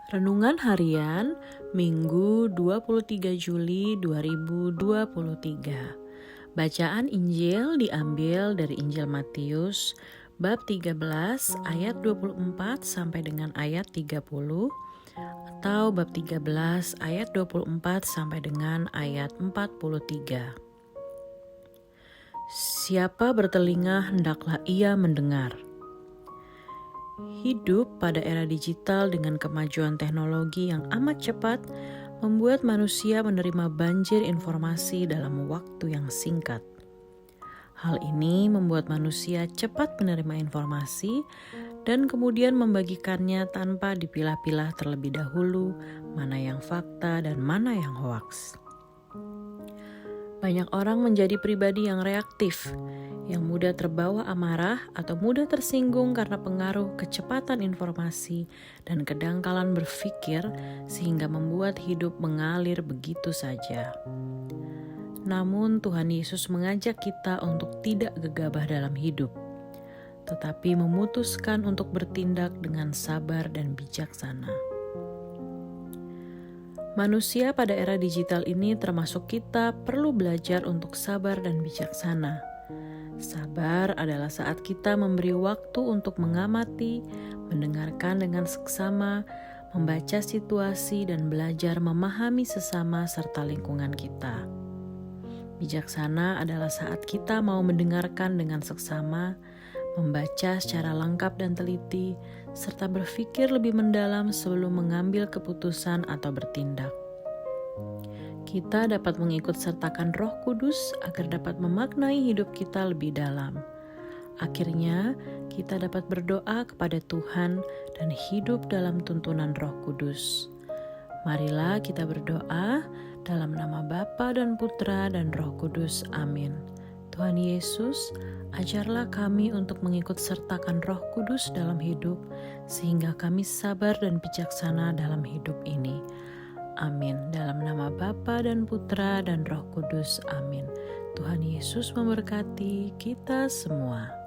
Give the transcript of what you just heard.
Renungan Harian Minggu 23 Juli 2023. Bacaan Injil diambil dari Injil Matius bab 13 ayat 24 sampai dengan ayat 30 atau bab 13 ayat 24 sampai dengan ayat 43. Siapa bertelinga hendaklah ia mendengar. Hidup pada era digital dengan kemajuan teknologi yang amat cepat membuat manusia menerima banjir informasi dalam waktu yang singkat. Hal ini membuat manusia cepat menerima informasi dan kemudian membagikannya tanpa dipilah-pilah terlebih dahulu mana yang fakta dan mana yang hoaks. Banyak orang menjadi pribadi yang reaktif, yang mudah terbawa amarah atau mudah tersinggung karena pengaruh kecepatan informasi dan kedangkalan berpikir sehingga membuat hidup mengalir begitu saja. Namun Tuhan Yesus mengajak kita untuk tidak gegabah dalam hidup, tetapi memutuskan untuk bertindak dengan sabar dan bijaksana. Manusia pada era digital ini termasuk kita perlu belajar untuk sabar dan bijaksana. Sabar adalah saat kita memberi waktu untuk mengamati, mendengarkan dengan seksama, membaca situasi dan belajar memahami sesama serta lingkungan kita. Bijaksana adalah saat kita mau mendengarkan dengan seksama, membaca secara lengkap dan teliti, serta berpikir lebih mendalam sebelum mengambil keputusan atau bertindak. Kita dapat mengikut sertakan Roh Kudus agar dapat memaknai hidup kita lebih dalam. Akhirnya, kita dapat berdoa kepada Tuhan dan hidup dalam tuntunan Roh Kudus. Marilah kita berdoa dalam nama Bapa dan Putra dan Roh Kudus. Amin. Tuhan Yesus, ajarlah kami untuk mengikut sertakan Roh Kudus dalam hidup, sehingga kami sabar dan bijaksana dalam hidup ini. Amin. Dalam nama Bapa dan Putra dan Roh Kudus. Amin. Tuhan Yesus memberkati kita semua.